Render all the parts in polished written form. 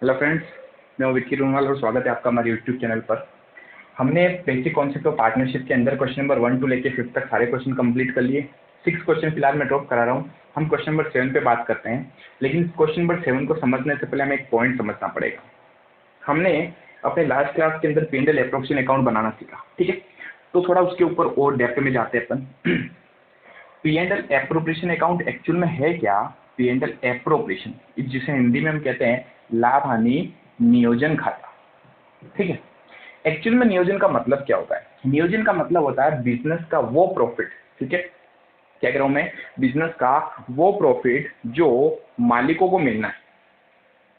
Hello friends, मैं हूं विक्की रूनवाल और स्वागत है आपका हमारे यूट्यूब चैनल पर। हमने बेसिक कॉन्सेप्ट ऑफ पार्टनरशिप के अंदर क्वेश्चन नंबर 1 टू लेके 5 तक सारे क्वेश्चन कंप्लीट कर लिए। 6 क्वेश्चन फिलहाल मैं ड्रॉप करा रहा हूं। हम क्वेश्चन नंबर 7 पे बात करते हैं, लेकिन क्वेश्चन नंबर 7 को समझने से पहले हमें एक पॉइंट समझना पड़ेगा। हमने अपने लास्ट क्लास के अंदर P&L एप्रोप्रिएशन अकाउंट बनाना सीखा, ठीक है। तो थोड़ा उसके ऊपर और डेप्थ में जाते हैं अपन। P&L एप्रोप्रिएशन अकाउंट एक्चुअल में है क्या? P&L एप्रोप्रिएशन, जिसे हिंदी में हम कहते हैं लाभ हानि नियोजन खाता, ठीक है। एक्चुअल में नियोजन का मतलब क्या होता है? नियोजन का मतलब होता है बिजनेस का वो प्रॉफिट, ठीक है। क्या कह रहा हूं मैं? बिजनेस का वो प्रॉफिट जो मालिकों को मिलना है।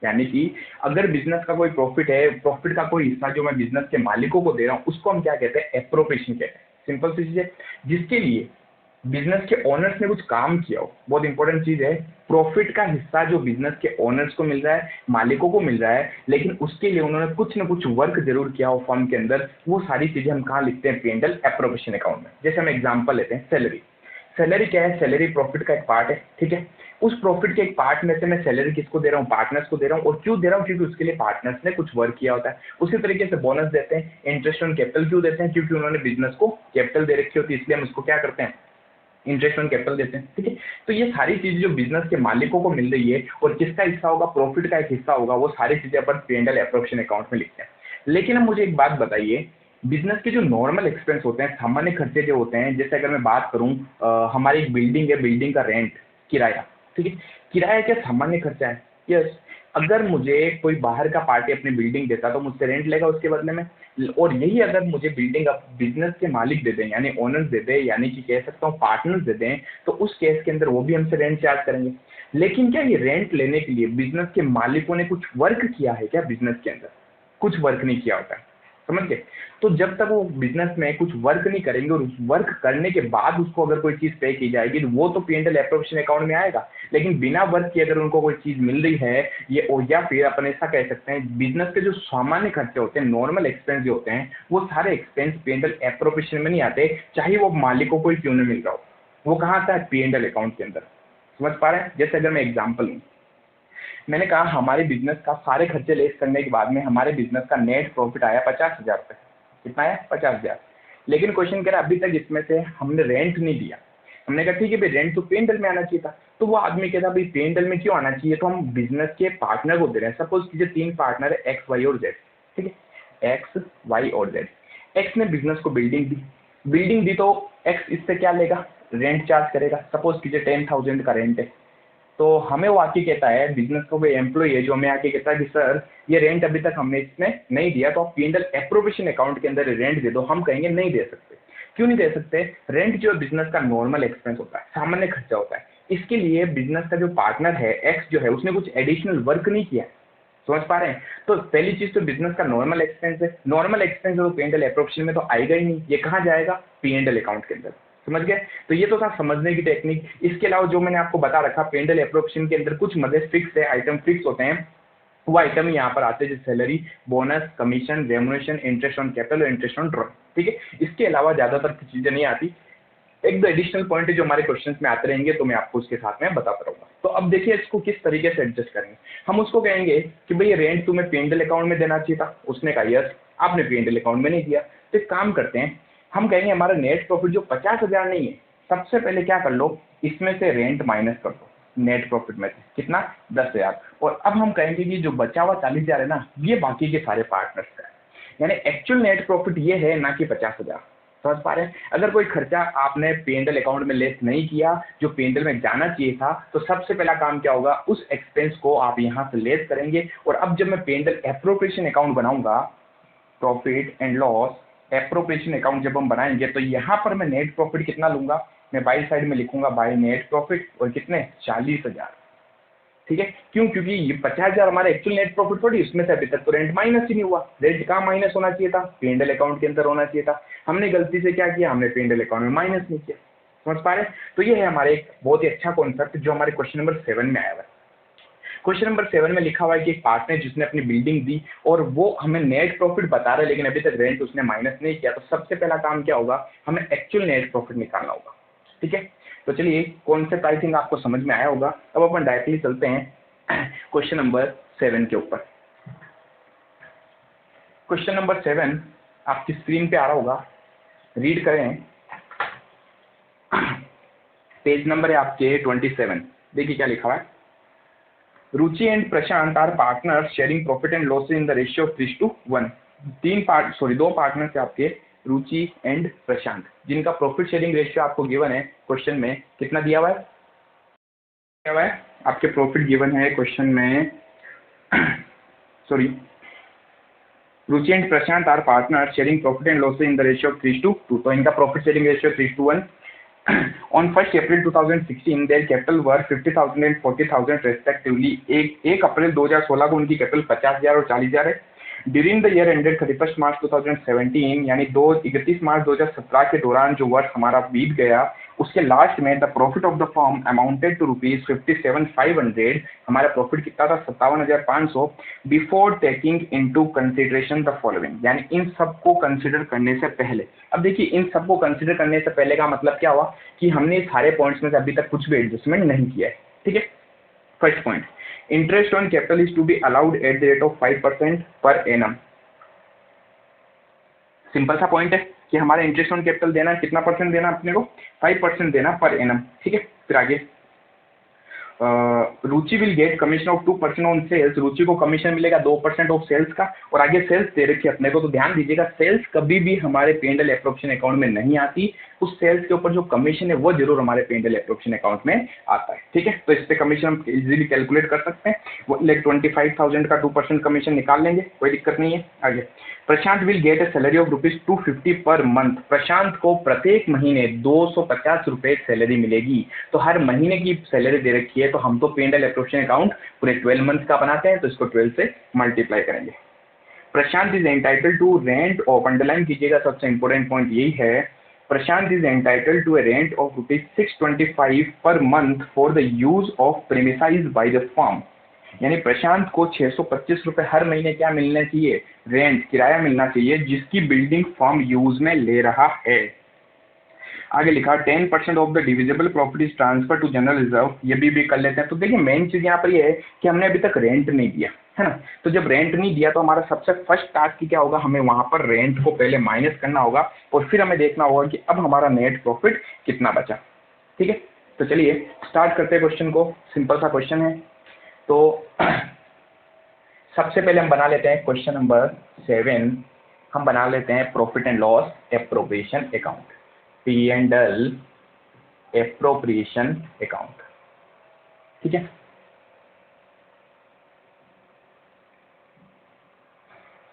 यानी कि अगर बिजनेस का कोई प्रॉफिट है, प्रॉफिट का कोई हिस्सा जो मैं बिजनेस के मालिकों को दे रहा हूं, उसको हम क्या कहते हैं? एप्रोप्रिएशन कहते हैं। सिंपल सी चीज है, जिसके लिए बिजनेस के ओनर्स ने कुछ काम किया हो। बहुत इंपॉर्टेंट चीज है, प्रॉफिट का हिस्सा जो बिजनेस के ओनर्स को मिल रहा है, मालिकों को मिल रहा है, लेकिन उसके लिए उन्होंने कुछ ना कुछ वर्क जरूर किया हो फर्म के अंदर। वो सारी चीजें हम कहाँ लिखते हैं? P&L एप्रोप्रिएशन अकाउंट में। जैसे हम एग्जांपल लेते हैं, सैलरी। सैलरी क्या है? सैलरी प्रॉफिट का एक पार्ट है, ठीक है। उस प्रॉफिट के एक पार्ट में से मैं सैलरी किसको दे रहा हूँ? पार्टनर्स को दे रहा हूँ। और क्यों दे रहा हूँ? क्योंकि उसके लिए पार्टनर्स ने कुछ वर्क किया होता है। उसी तरीके से बोनस देते हैं, इंटरेस्ट ऑन कैपिटल क्यों देते हैं? क्योंकि उन्होंने बिजनेस को कैपिटल दे रखी होती है, इसलिए हम उसको क्या करते हैं? इंटरेस्ट ऑन कैपिटल देते हैं, ठीक है। तो ये सारी चीजें जो बिजनेस के मालिकों को मिल रही है और किसका हिस्सा होगा? प्रॉफिट का एक हिस्सा होगा। वो सारी चीजें अपन P&L एप्रोप्रिएशन अकाउंट में लिखते हैं। लेकिन अब मुझे एक बात बताइए, बिजनेस के जो नॉर्मल एक्सपेंस होते हैं, सामान्य खर्चे जो होते हैं, जैसे अगर मैं बात करूं, हमारी एक बिल्डिंग है, बिल्डिंग का रेंट, किराया, ठीक है। किराया क्या सामान्य खर्चा है? यस। अगर मुझे कोई बाहर का पार्टी अपनी बिल्डिंग देता तो मुझसे रेंट लेगा उसके बदले में। और यही अगर मुझे बिल्डिंग बिजनेस के मालिक दे दें, यानी ओनर्स दे दें, यानी कि कह सकता हूँ पार्टनर्स दे दें, तो उस केस के अंदर वो भी हमसे रेंट चार्ज करेंगे। लेकिन क्या ये रेंट लेने के लिए बिजनेस के मालिकों ने कुछ वर्क किया है क्या? बिजनेस के अंदर कुछ वर्क नहीं किया होता है, समझ गए। तो जब तक वो बिजनेस में कुछ वर्क नहीं करेंगे और उस वर्क करने के बाद उसको अगर कोई चीज पे की जाएगी, तो वो तो P&L एप्रोप्रिएशन अकाउंट में आएगा। लेकिन बिना वर्क के अगर उनको कोई चीज मिल रही है, ये या फिर अपन ऐसा कह सकते हैं, बिजनेस के जो सामान्य खर्चे होते हैं, नॉर्मल एक्सपेंस जो होते हैं, वो सारे एक्सपेंस P&L एप्रोप्रिएशन में नहीं आते, चाहे वो मालिकों को ही क्यों नहीं मिल रहा हो। वो कहाँ आता है? P&L अकाउंट के अंदर। समझ पा रहे हैं? जैसे अगर मैं एग्जाम्पल लूँ, मैंने कहा हमारे बिजनेस का सारे खर्चे लेस करने के बाद में हमारे बिजनेस का नेट प्रॉफिट आया 50,000 रुपये। कितना आया? 50,000। लेकिन क्वेश्चन कह रहा है अभी तक इसमें से हमने रेंट नहीं दिया। हमने कहा ठीक है भाई, रेंट तो P&L में आना चाहिए था। तो वो आदमी कहता भाई P&L में क्यों आना चाहिए? तो हम बिजनेस के पार्टनर को दे रहे हैं। सपोज कीजिए 3 पार्टनर है, एक्स वाई और जेड, ठीक है। एक्स वाई और जेड। एक्स ने बिजनेस को बिल्डिंग दी, बिल्डिंग दी तो एक्स इससे क्या लेगा? रेंट चार्ज करेगा। सपोज कीजिए 10,000 का रेंट है। तो हमें वो आके कहता है, बिजनेस का कोई एम्प्लॉय है जो हमें आके कहता है कि सर ये रेंट अभी तक हमने इसमें नहीं दिया, तो आप P&L एप्रोप्रिएशन अकाउंट के अंदर रेंट दे दो। हम कहेंगे नहीं दे सकते। क्यों नहीं दे सकते? रेंट जो बिजनेस का नॉर्मल एक्सपेंस होता है, सामान्य खर्चा होता है। इसके लिए बिजनेस का जो पार्टनर है एक्स जो है, उसने कुछ एडिशनल वर्क नहीं किया। समझ पा रहे हैं? तो पहली चीज तो बिजनेस का नॉर्मल एक्सपेंस है। नॉर्मल एक्सपेंस है तो P&L एप्रोप्रिएशन में तो आएगा ही नहीं। ये कहाँ जाएगा? P&L अकाउंट के अंदर। समझ गए? तो ये तो था समझने की टेक्निक। इसके अलावा जो मैंने आपको बता रखा, P&L एप्रोप्रिएशन के अंदर कुछ मदद फिक्स है, आइटम फिक्स होते हैं। वो आइटम यहाँ पर आते हैं, जैसे salary, bonus, commission, remuneration, interest on capital और इंटरेस्ट ऑन ड्रॉ, ठीक है। इसके अलावा ज्यादातर चीजें नहीं आती। एक दो एडिशनल पॉइंट है जो हमारे क्वेश्चंस में आते रहेंगे, तो मैं आपको उसके साथ में बताता रहूंगा। तो अब देखिए इसको किस तरीके से एडजस्ट करेंगे। हम उसको कहेंगे कि भाई रेंट तुम्हें P&L अकाउंट में देना चाहिए था। उसने कहा यस, आपने P&L अकाउंट में नहीं दिया। तो एक काम करते हैं, हम कहेंगे हमारा नेट प्रॉफिट जो 50,000 नहीं है, सबसे पहले क्या कर लो, इसमें से रेंट माइनस कर दो नेट प्रॉफिट में से। कितना? 10,000। और अब हम कहेंगे कि जो बचा हुआ 40,000 है ना, ये बाकी के सारे पार्टनर्स का है। यानी एक्चुअल नेट प्रॉफिट ये है, ना कि 50,000। समझ पा रहे हैं? अगर कोई खर्चा आपने P&L अकाउंट में लेस नहीं किया जो P&L में जाना चाहिए था, तो सबसे पहला काम क्या होगा? उस एक्सपेंस को आप यहां से लेस करेंगे। और अब जब मैं P&L एप्रोप्रिएशन अकाउंट बनाऊंगा, profit and loss appropriation account जब हम बनाएंगे, तो यहां पर मैं नेट प्रॉफिट कितना लूंगा? मैं बाई साइड में लिखूंगा बाई नेट प्रॉफिट, और कितने? 40,000। ठीक है। क्यों? क्योंकि ये 50,000 हमारा एक्चुअल नेट प्रॉफिट थोड़ी, उसमें से अभी तक तो रेंट माइनस ही नहीं हुआ। रेंट कहाँ माइनस होना चाहिए था? P&L अकाउंट के अंदर होना चाहिए था। हमने गलती से क्या किया? हमने P&L अकाउंट में माइनस नहीं किया। समझ पा रहे हैं? तो ये है हमारे एक बहुत ही अच्छा कॉन्सेप्ट जो हमारे क्वेश्चन नंबर 7 में आया हुआ है। क्वेश्चन नंबर 7 में लिखा हुआ है कि एक पार्टनर जिसने अपनी बिल्डिंग दी और वो हमें नेट प्रॉफिट बता रहा है, लेकिन अभी तक रेंट उसने माइनस नहीं किया। तो सबसे पहला काम क्या होगा? हमें एक्चुअल नेट प्रॉफिट निकालना होगा। ठीक है। तो चलिए, कॉन्सेप्ट आई थिंक आपको समझ में आया होगा। अब अपन डायरेक्टली चलते हैं क्वेश्चन नंबर 7 के ऊपर। क्वेश्चन नंबर 7 आपकी स्क्रीन पे आ रहा होगा, रीड करें। पेज नंबर है आपके 27। देखिए क्या लिखा हुआ है। Ruchi and Prashant are partner sharing profit and loss in the ratio of 3:1। दो पार्टनर्स है आपके, रुचि एंड प्रशांत, जिनका प्रॉफिट शेयरिंग रेशियो आपको गिवन है क्वेश्चन में। कितना दिया हुआ है? दिया हुआ है आपके प्रॉफिट गिवन है क्वेश्चन में sorry, Ruchi and Prashant are partner sharing profit and loss in the ratio of 3:2। तो इनका profit sharing ratio 3:1। On 1st April 2016, their capital were 50,000 and 40,000 respectively। 1 अप्रैल 2016 को उनकी कैपिटल 50,000 और 40,000 है। ड्यूरिंग द ईयर एंडेड 31 मार्च 2017, यानी 31 मार्च 2017 के दौरान जो वर्ष हमारा बीत गया, उसके लास्ट में the profit of the firm amounted to ₹57,500। हमारा प्रॉफिट कितना था? 57,500। Before taking into consideration the following, यानी इन सबको कंसिडर करने से पहले। अब देखिए, इन सबको कंसिडर करने से पहले का मतलब क्या हुआ कि हमने सारे पॉइंट्स में से अभी तक कुछ भी एडजस्टमेंट नहीं किया है। ठीक है। First point, interest on capital is to be allowed at the rate of 5% per annum. Simple सा पॉइंट है कि हमारा इंटरेस्ट ऑन कैपिटल देना कितना परसेंट देना अपने को? 5% देना पर एनम। ठीक है। फिर आगे, Ruchi will get commission of 2% on sales. Ruchi को कमीशन मिलेगा 2% ऑफ सेल्स का। और आगे सेल्स दे रखी है अपने को, तो ध्यान दीजिएगा, सेल्स कभी भी हमारे P&L एप्रोप्रिएशन अकाउंट में नहीं आती। उस सेल्स के ऊपर जो कमीशन है वो जरूर हमारे P&L एप्रोप्रिएशन अकाउंट में आता है। ठीक है। तो इस पे कमीशन हम इजीली कैलकुलेट कर सकते हैं। वो 25,000 का 2% कमीशन निकाल लेंगे, कोई दिक्कत नहीं है। आगे, Prashant will get a salary of ₹250 per month. प्रशांत को प्रत्येक महीने 250 रुपए सैलरी मिलेगी। तो हर महीने की सैलरी दे रखी है, तो हम तो P&L एप्रोप्रिएशन अकाउंट पूरे 12 मंथ का बनाते हैं, तो इसको 12 से मल्टीप्लाई करेंगे। Prashant is entitled to rent of, underline कीजिएगा, सबसे इंपॉर्टेंट पॉइंट यही है, Prashant is entitled to a rent of ₹625 per month for the use of premises by the firm. यानी प्रशांत को 625 रुपए हर महीने क्या मिलना चाहिए? रेंट, किराया मिलना चाहिए, जिसकी बिल्डिंग फर्म यूज में ले रहा है। आगे लिखा 10% of the divisible property is transfer to general reserve. ये भी कर लेते हैं। तो देखिए, मेन चीज यहाँ पर ये है कि हमने अभी तक रेंट नहीं दिया है ना। तो जब रेंट नहीं दिया तो हमारा सबसे फर्स्ट टास्क क्या होगा? हमें वहां पर रेंट को पहले माइनस करना होगा और फिर हमें देखना होगा कि अब हमारा नेट प्रॉफिट कितना बचा। ठीक है। तो चलिए स्टार्ट करते हैं क्वेश्चन को। सिंपल सा क्वेश्चन है। तो सबसे पहले हम बना लेते हैं क्वेश्चन नंबर 7। हम बना लेते हैं profit and loss appropriation account, P&L appropriation account. ठीक है।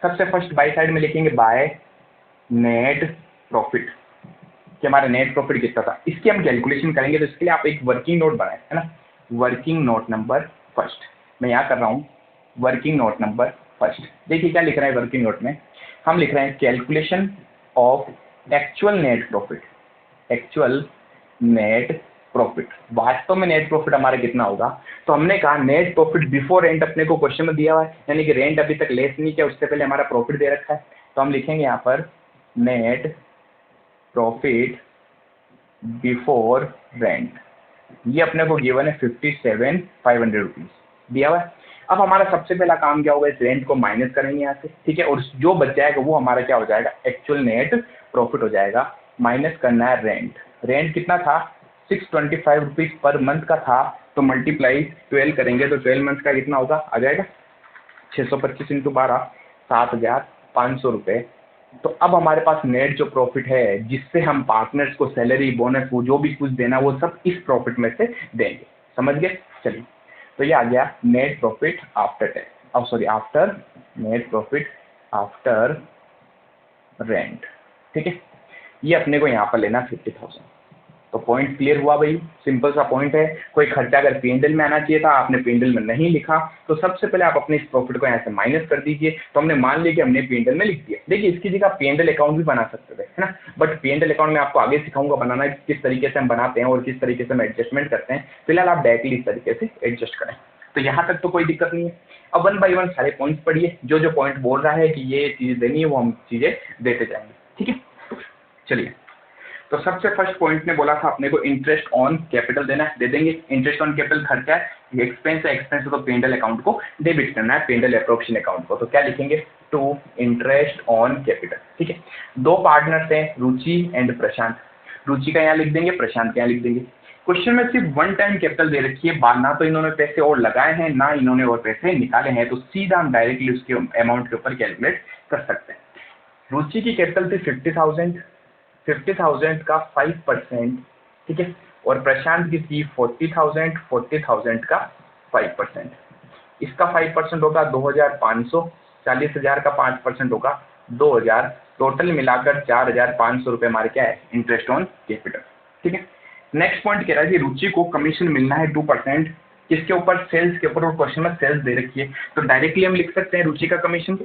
सबसे फर्स्ट बाय साइड में लिखेंगे बाय नेट प्रॉफिट, कि हमारा नेट प्रॉफिट कितना था, इसकी हम कैलकुलेशन करेंगे। तो इसके लिए आप एक वर्किंग नोट बनाए, है ना। वर्किंग नोट नंबर फर्स्ट मैं यहाँ कर रहा हूँ। वर्किंग नोट नंबर फर्स्ट, देखिए क्या लिख रहा है वर्किंग नोट में। हम लिख रहे हैं calculation of actual net profit. Actual net profit, वास्तव में नेट प्रॉफिट हमारा कितना होगा? तो हमने कहा नेट प्रॉफिट बिफोर रेंट अपने को क्वेश्चन में दिया हुआ है, यानी कि रेंट अभी तक लेस नहीं किया, उससे पहले हमारा प्रॉफिट दे रखा है। तो हम लिखेंगे यहाँ पर नेट प्रॉफिट बिफोर रेंट। ये अपने को गिवन है 57,500 रुपीज दिया हुआ है। अब हमारा सबसे पहला काम क्या होगा? इस रेंट को माइनस करेंगे यहाँ से। ठीक है। और जो बच जाएगा वो हमारा क्या हो जाएगा? एक्चुअल नेट प्रॉफिट हो जाएगा। माइनस करना है रेंट। रेंट कितना था? 625 रुपीज पर मंथ का था। तो मल्टीप्लाई 12 करेंगे तो 12 मंथ का कितना होगा? आ जाएगा 625 × 12, 7,500 रुपए। तो अब हमारे पास नेट जो प्रॉफिट है, जिससे हम पार्टनर्स को सैलरी, बोनस, वो जो भी कुछ देना, वो सब इस प्रॉफिट में से देंगे। समझ गए? चलिए, तो ये आ गया net profit after tax, sorry after net profit after rent. ठीक है। ये अपने को यहाँ पर लेना 50,000। तो पॉइंट क्लियर हुआ भाई, सिंपल सा पॉइंट है। कोई खर्चा अगर P&L में आना चाहिए था, आपने P&L में नहीं लिखा, तो सबसे पहले आप अपने इस प्रॉफिट को यहाँ से माइनस कर दीजिए। तो हमने मान लिया कि हमने P&L में लिख दिया। देखिए, इसकी जगह P&L अकाउंट भी बना सकते थे, है ना। बट P&L अकाउंट में आपको आगे सिखाऊंगा बनाना, किस तरीके से हम बनाते हैं और किस तरीके से हम एडजस्टमेंट करते हैं। फिलहाल आप डायरेक्टली इस तरीके से एडजस्ट करें। तो यहाँ तक तो कोई दिक्कत नहीं है। अब 1 बाय 1 सारे पॉइंट्स पढ़िए। जो जो पॉइंट बोल रहा है कि ये चीज़ देनी है, वो हम चीज़ें देते जाएंगे। ठीक है। चलिए, तो सबसे फर्स्ट पॉइंट ने बोला था अपने को इंटरेस्ट ऑन कैपिटल देना है, दे देंगे। इंटरेस्ट ऑन कैपिटल खर्चा है, एक्सपेंस है, एक्सपेंस है तो पेंडल अकाउंट को डेबिट करना है, पेंडल एप्रोप्रिएशन अकाउंट को। तो क्या लिखेंगे, टू इंटरेस्ट ऑन कैपिटल। ठीक है, दो पार्टनर्स हैं रुचि एंड प्रशांत। रुचि का यहाँ लिख देंगे, प्रशांत का यहाँ लिख देंगे। क्वेश्चन में सिर्फ वन टाइम कैपिटल दे रखी है, ना तो इन्होंने पैसे और लगाए हैं ना इन्होंने और पैसे निकाले हैं, तो सीधा हम डायरेक्टली उसके अमाउंट के ऊपर कैलकुलेट कर सकते हैं। रुचि की कैपिटल थी 50,000, 50,000 का 5%, ठीक है, और प्रशांत की थी 40,000, 40,000 का 5%। इसका 5% होगा 2,500, 40,000 का 5% होगा 2,000, टोटल मिलाकर 4,500 रुपये हमारे क्या है, इंटरेस्ट ऑन कैपिटल। ठीक है, नेक्स्ट पॉइंट कह रहा है कि रुचि को कमीशन मिलना है 2%, किसके ऊपर, सेल्स के ऊपर, और क्वेश्चन में सेल्स दे रखी है, तो डायरेक्टली हम लिख सकते हैं रुचि का कमीशन,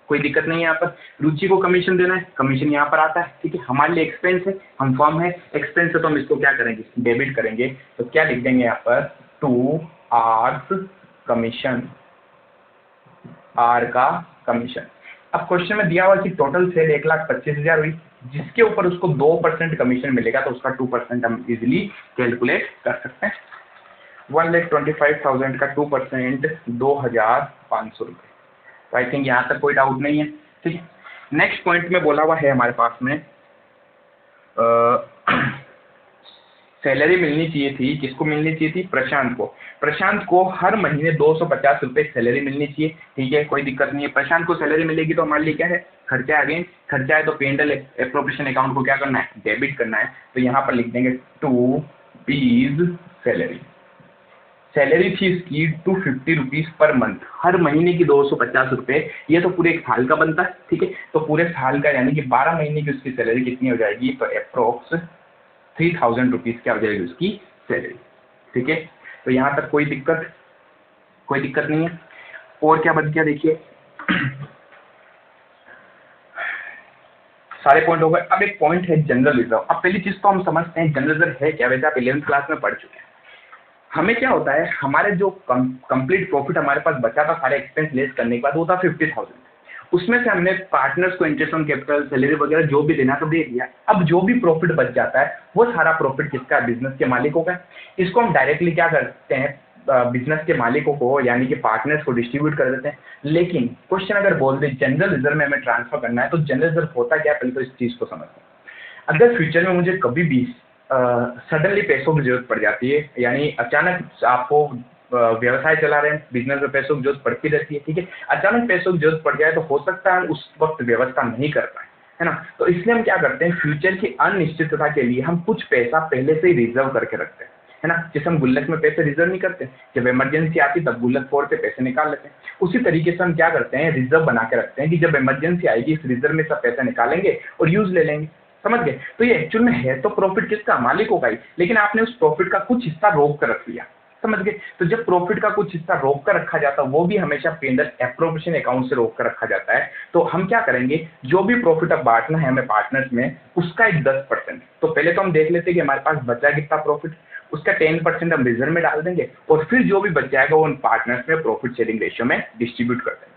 कोई दिक्कत नहीं है। यहाँ पर रुचि को कमीशन देना है, कमीशन यहाँ पर आता है। ठीक है, हमारे लिए एक्सपेंस है, हम फॉर्म है एक्सपेंस है तो हम इसको क्या करेंगे, डेबिट करेंगे। तो क्या लिख देंगे यहाँ पर, 2 आर्स कमीशन, आर का कमीशन। अब क्वेश्चन में दिया हुआ कि टोटल सेल 1,25,000 हुई, जिसके ऊपर उसको 2% कमीशन मिलेगा तो उसका 2% हम इजिली कैलकुलेट कर सकते हैं। 1,25,000 का 2% 2,500 रुपये। तो आई थिंक यहाँ तक कोई डाउट नहीं है। ठीक है, नेक्स्ट पॉइंट में बोला हुआ है हमारे पास में सैलरी मिलनी चाहिए थी, किसको मिलनी चाहिए थी, प्रशांत को। प्रशांत को हर महीने 250 रुपये सैलरी मिलनी चाहिए। ठीक है, कोई दिक्कत नहीं है, प्रशांत को सैलरी मिलेगी तो हमारे लिए क्या है, खर्चा है। अगेन खर्चा है तो पेंडल एप्रोप्रिएशन अकाउंट को क्या करना है, डेबिट करना है। तो यहाँ पर लिख देंगे 2 बीज सैलरी। सैलरी थी इसकी 250 रुपीज़ पर मंथ, हर महीने की 250 रुपये, ये तो पूरे एक साल का बनता है। ठीक है, तो पूरे साल का यानी कि 12 महीने की उसकी सैलरी कितनी हो जाएगी, तो अप्रोक्स 3,000 रुपीज़ क्या हो जाएगी उसकी सैलरी। ठीक है, तो यहाँ तक कोई दिक्कत नहीं है। और क्या बच गया देखिए, सारे पॉइंट हो गए। अब एक पॉइंट है जनरल रिजर्व। अब पहली चीज तो हम समझते हैं जनरल रिजर्व है क्या, वैसे आप 11th क्लास में पढ़ चुके हैं। हमें क्या होता है, हमारे जो कंप्लीट प्रॉफिट हमारे पास बचा था सारे एक्सपेंस लेस करने के बाद, वो था 50,000। उसमें से हमने पार्टनर्स को इंटरेस्ट ऑन कैपिटल, सैलरी वगैरह जो भी देना तो दे दिया। अब जो भी प्रॉफिट बच जाता है वो सारा प्रॉफिट किसका है, बिजनेस के मालिकों का। इसको हम डायरेक्टली क्या करते हैं, बिजनेस के मालिकों को यानी कि पार्टनर्स को डिस्ट्रीब्यूट कर देते हैं। लेकिन क्वेश्चन अगर बोल दे जनरल रिजर्व में हमें ट्रांसफर करना है, तो जनरल रिजर्व होता क्या है, पहले तो इस चीज को समझते हैं। अगर फ्यूचर में मुझे कभी भी सडनली पैसों की जरूरत पड़ जाती है, यानी अचानक आपको व्यवसाय चला रहे हैं, बिजनेस में पैसों की जरूरत पड़ती रहती है। ठीक है, अचानक पैसों की जरूरत पड़ जाए तो हो सकता है उस वक्त व्यवस्था नहीं कर पाए, है ना। तो इसलिए हम क्या करते हैं, फ्यूचर की अनिश्चितता के लिए हम कुछ पैसा पहले से ही रिजर्व करके रखते हैं, है ना। जैसे हम गुल्लक में पैसे रिजर्व नहीं करते, जब इमरजेंसी आती तब गुल्लक फोड़ के पैसे निकाल लेते हैं। उसी तरीके से हम क्या करते हैं, रिजर्व बना के रखते हैं कि जब इमरजेंसी आएगी इस रिजर्व में सब पैसे निकालेंगे और यूज ले लेंगे। समझ गए। तो ये एक्चुअल में है तो प्रॉफिट किसका, मालिकों का ही, लेकिन आपने उस प्रॉफिट का कुछ हिस्सा रोक कर रख लिया। समझ गए। तो जब प्रॉफिट का कुछ हिस्सा रोक कर रखा जाता है, वो भी हमेशा पेंडल एप्रोप्रिएशन अकाउंट से रोक कर रखा जाता है। तो हम क्या करेंगे, जो भी प्रॉफिट अब बांटना है हमें पार्टनर्स में, उसका एक 10%। तो पहले तो हम देख लेते हैं कि हमारे पास बचा कितना प्रॉफिट, उसका 10% हम रिजर्व में डाल देंगे और फिर जो भी बच जाएगा वो उन पार्टनर्स में प्रॉफिट शेयरिंग रेशियो में डिस्ट्रीब्यूट कर देंगे।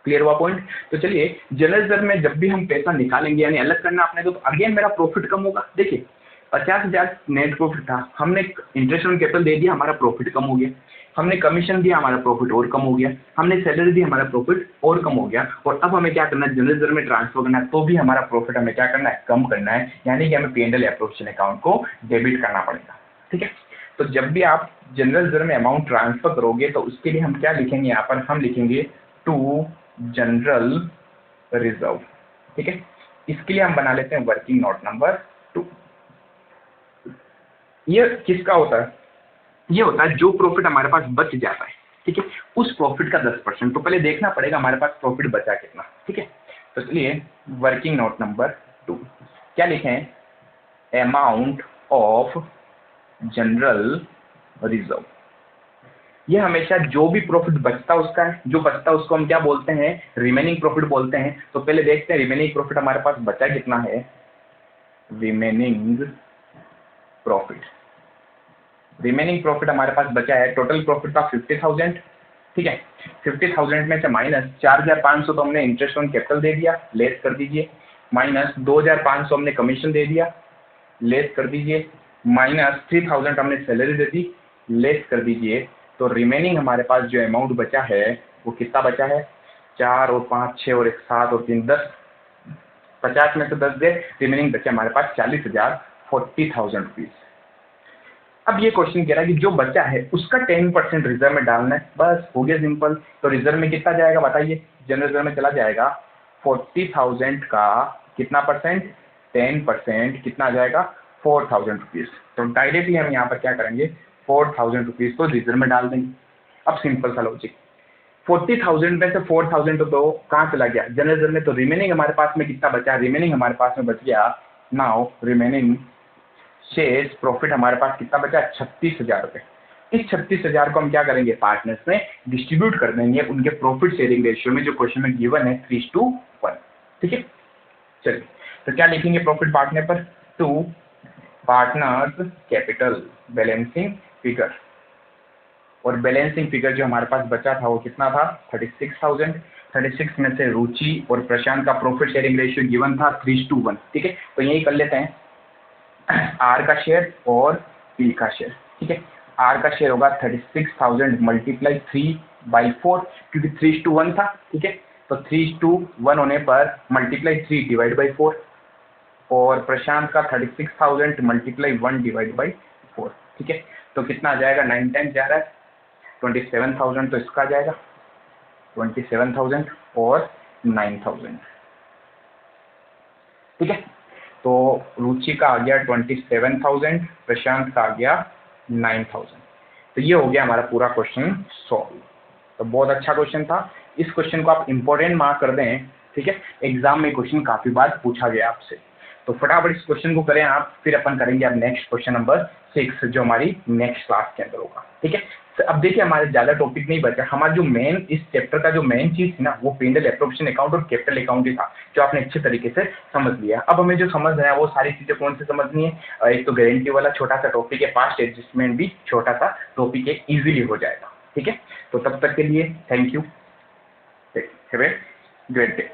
क्लियर हुआ पॉइंट। तो चलिए जनरल रिजर्व में जब भी हम पैसा निकालेंगे यानी अलग करना अपने को, तो अगेन मेरा प्रॉफिट कम होगा। देखिए 50,000 नेट प्रॉफिट था, हमने इंटरेस्ट ऑन कैपिटल दे दिया, हमारा प्रॉफिट कम हो गया। हमने कमीशन दिया, हमारा प्रॉफिट और कम हो गया। हमने सैलरी दी, हमारा प्रॉफिट और कम हो गया। और अब हमें क्या करना है, जनरल रिजर्व में ट्रांसफर करना है, तो भी हमारा प्रॉफिट हमें क्या करना है, कम करना है। यानी कि हमें पी&एल एप्रोप्रिएशन अकाउंट को डेबिट करना पड़ेगा। ठीक है। तो जब भी आप जनरल रिजर्व में अमाउंट ट्रांसफर करोगे तो उसके लिए हम क्या लिखेंगे, यहाँ पर हम लिखेंगे टू जनरल रिजर्व। ठीक है। इसके लिए हम बना लेते हैं वर्किंग नोट नंबर 2। ये किसका होता है, ये होता है जो प्रॉफिट हमारे पास बच जाता है। ठीक है, उस प्रॉफिट का 10%। तो पहले देखना पड़ेगा हमारे पास प्रॉफिट बचा कितना। ठीक है, तो चलिए वर्किंग नोट नंबर 2 क्या लिखें, अमाउंट ऑफ जनरल रिजर्व। ये हमेशा जो भी प्रॉफिट बचता उसका है, जो बचता उसको हम क्या बोलते हैं, रिमेनिंग प्रॉफिट बोलते हैं। तो पहले देखते हैं रिमेनिंग प्रॉफिट हमारे पास बचा कितना है। रिमेनिंग प्रॉफिट हमारे पास बचा है, टोटल प्रॉफिट था 50,000। ठीक है, 50,000 में से माइनस 4,500 तो हमने इंटरेस्ट ऑन कैपिटल दे दिया, लेस कर दीजिए, माइनस 2,500 हमने कमीशन दे दिया, लेस कर दीजिए, माइनस 3000 हमने सैलरी दे दी, लेस कर दीजिए, तो रिमेनिंग हमारे पास जो अमाउंट बचा है वो कितना बचा है, 4 और 5 6 और 1 7 और 3 10, 50 में से 10 दे, रिमेनिंग बचे हमारे पास 40,000, 40,000 रुपीज। अब ये क्वेश्चन कह रहा है कि जो बचा है उसका 10% रिजर्व में डालना है, बस हो गया सिंपल। तो रिजर्व में कितना जाएगा बताइए, जनरल रिजर्व में चला जाएगा 40,000 का कितना परसेंट, 10% कितना आ जाएगा 4,000 रुपीज। तो डायरेक्टली हम यहाँ पर क्या करेंगे, 4,000 रुपीज को रिजर्व में डाल देंगे। अब सिंपल सा लॉजिक, 40,000 में से 4,000 तो कहाँ चला गया, जनरल रिजर्व में, तो रिमेनिंग हमारे पास में कितना बचा, रिमेनिंग हमारे पास में बच गया, नाउ रिमेनिंग शेयर्स प्रॉफिट हमारे पास कितना बचा, 36,000 रुपये। इस 36,000 को हम क्या करेंगे, पार्टनर्स में डिस्ट्रीब्यूट कर देंगे उनके प्रॉफिट शेयरिंग रेशियो में, जो क्वेश्चन में गिवन है 3:1। ठीक है, चलिए तो क्या लिखेंगे प्रॉफिट बांटने पर, to partners capital balancing figure, और बैलेंसिंग फिगर जो हमारे पास बचा था वो कितना था, 36,000। 36 में से रुचि और प्रशांत का प्रॉफिट शेयरिंग रेशियो गिवन था 3:1। ठीक है, तो यही कर लेते हैं, आर का शेयर और पी का शेयर। ठीक है, आर का शेयर होगा 36,000 मल्टीप्लाई 3/4, क्योंकि 3:1 था। ठीक है, तो 3:1 होने पर मल्टीप्लाई 3 डिवाइड बाई 4, और प्रशांत का 36,000 मल्टीप्लाई 1 डिवाइड बाई 4। ठीक है, तो कितना आ जाएगा, 9 टाइम्स जा रहा है 27,000, तो इसका आ जाएगा 27,000 और 9,000। ठीक है, तो रुचि का आ गया 27,000, प्रशांत का आ गया 9,000। तो ये हो गया हमारा पूरा क्वेश्चन सॉल्व। तो बहुत अच्छा क्वेश्चन था, इस क्वेश्चन को आप इंपॉर्टेंट मार्क कर दें। ठीक है, एग्जाम में क्वेश्चन काफी बार पूछा गया आपसे, तो फटाफट इस क्वेश्चन को करें आप, फिर अपन करेंगे अब नेक्स्ट क्वेश्चन नंबर 6 जो हमारी नेक्स्ट क्लास के अंदर होगा। ठीक है, तो अब देखिए हमारे ज्यादा टॉपिक नहीं बचा, हमारा जो मेन इस चैप्टर का जो मेन चीज थी ना, वो P&L एप्रोप्रिएशन अकाउंट और कैपिटल अकाउंट ही था, जो आपने अच्छे तरीके से समझ लिया। अब हमें जो समझना है वो सारी चीजें कौन से समझनी है, एक तो गारंटी वाला छोटा सा टॉपिक है, पास्ट एडजस्टमेंट भी छोटा सा टॉपिक है, इजीली हो जाएगा। ठीक है, तो तब तक के लिए thank you, have a great day.